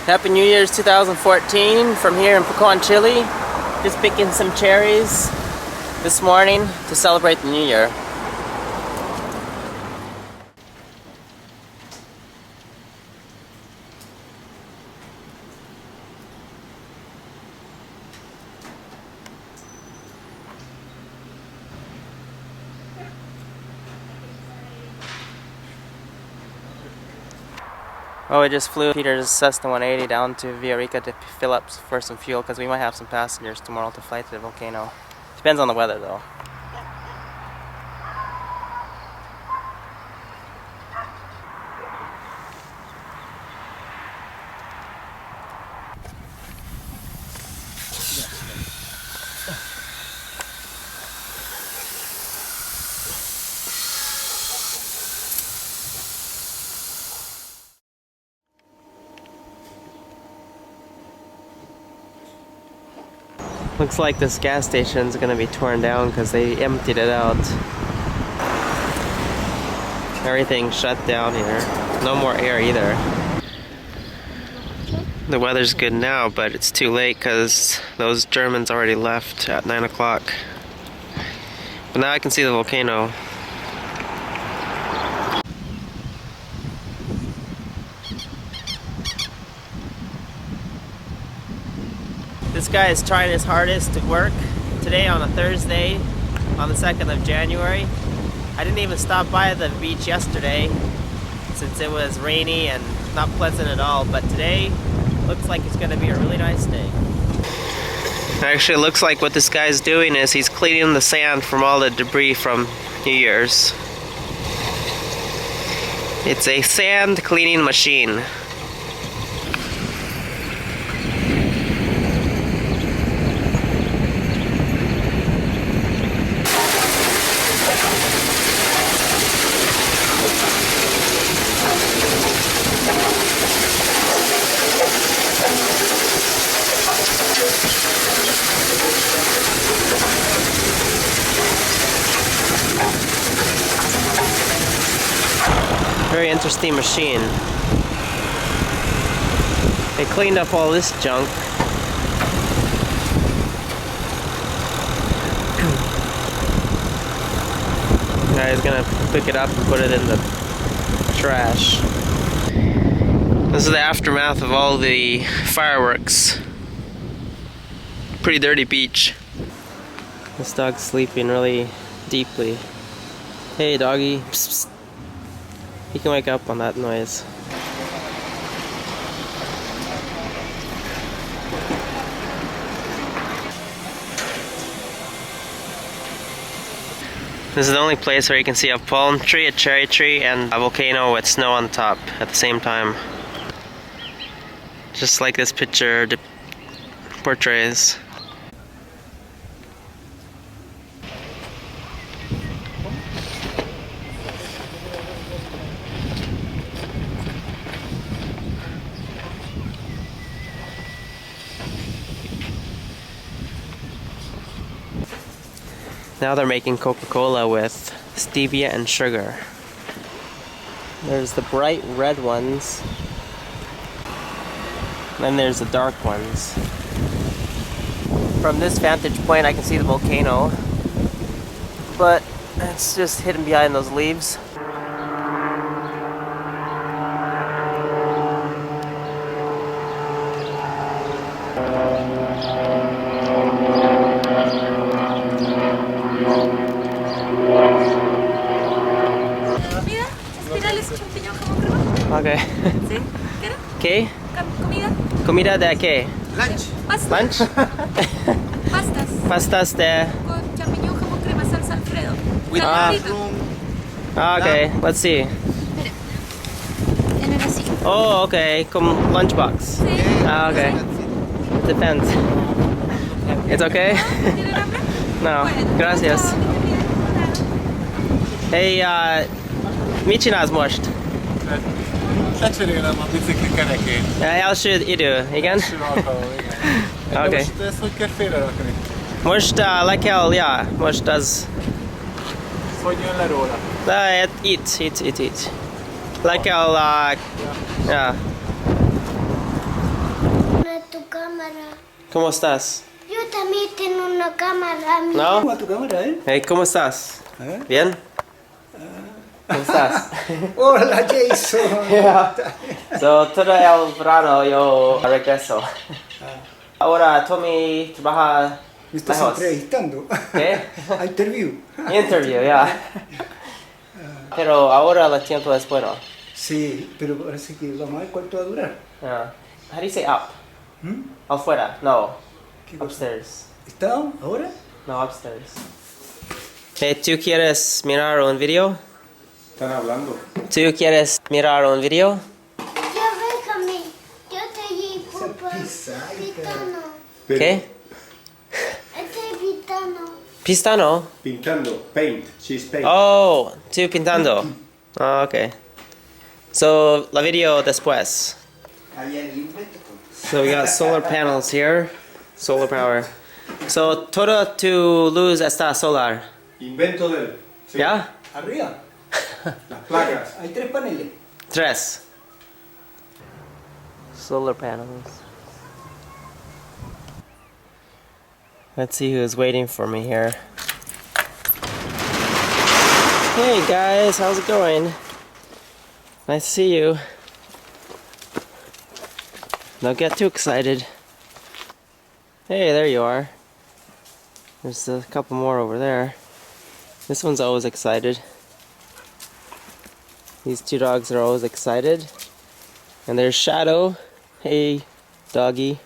Happy New Year's 2014 from here in Pucon, Chile. Just picking some cherries this morning to celebrate the New Year. Oh, we just flew Peter's Cessna 180 down to Federico to fill up for some fuel because we might have some passengers tomorrow to fly to the volcano. Depends on the weather though. Looks like this gas station is going to be torn down because they emptied it out. Everything's shut down here. No more air either. The weather's good now, but it's too late because those Germans already left at 9 o'clock. But now I can see the volcano. This guy is trying his hardest to work today on a Thursday, on the 2nd of January. I didn't even stop by the beach yesterday since it was rainy and not pleasant at all, but today looks like it's going to be a really nice day. Actually, it looks like what this guy's doing is he's cleaning the sand from all the debris from New Year's. It's a sand cleaning machine. Very interesting machine. They cleaned up all this junk. Guy's gonna pick it up and put it in the trash. This is the aftermath of all the fireworks. Pretty dirty beach. This dog's sleeping really deeply. Hey doggy. Psst, psst. He can wake up on that noise. This is the only place where you can see a palm tree, a cherry tree, and a volcano with snow on top at the same time. Just like this picture portrays. Now they're making Coca-Cola with stevia and sugar. There's the bright red ones. Then there's the dark ones. From this vantage point I can see the volcano, but it's just hidden behind those leaves. Okay. ¿Sí? ¿Qué? ¿Qué? ¿Comida? ¿Comida de qué? Lunch. Pasta. Lunch? Pastas. Pastas de... Con champiñón, jamón, crema, salsa Alfredo. With mushroom. Okay, let's see. Mira. Tienen así. Oh, okay. Como lunchbox. Sí. Okay. Depends. It's okay? ¿Tienen hambre? No. Bueno, Gracias. chao, que te bien. Hey, mit csinálsz most? Lecserélem a bicikli kerekét. Első idő, igen? Első alkalom, igen. Okay. Most ezt hogy kell félrerakni? Most le kell, ja, most az... Hogy jön le róla? Itt. Le kell, ja. ¿Cómo estás? Yo también tengo una cámara. ¿No? Toma tu cámara, ¿eh? Hey, ¿cómo estás? A ver. ¿Bien? ¿Cómo estás? Hola, Jason. Yeah. So, todo el verano yo regreso. Ahora Tommy trabaja Me estás lejos. entrevistando. ¿Qué? A interview. Interview, yeah. Pero ahora el tiempo es bueno. Sí, pero parece que vamos a ver cuánto va a durar. Yeah. How do you say up? ¿Mm? Afuera. No. ¿Qué cosa? Upstairs. ¿Está ahora? No, upstairs. Hey, ¿tú quieres mirar un video? Están hablando. ¿Tú quieres mirar un video? Yo déjame. Yo te llevo por pizza, pitano. ¿Qué? Este es pitano. Pistano? Pintando, paint, she's paint. Oh, tú pintando. Oh, okay. So, la video después. So we got solar panels here. Solar power. So, toda tu luz está solar. Invento de él. Sí. ¿Ya? Arriba. Las placas. Hay 3 paneles. Tres. Solar panels. Let's see who's waiting for me here. Hey guys, how's it going? Nice to see you. Don't get too excited. Hey, there you are. There's a couple more over there. This one's always excited. These two dogs are always excited. And there's Shadow. Hey, doggy.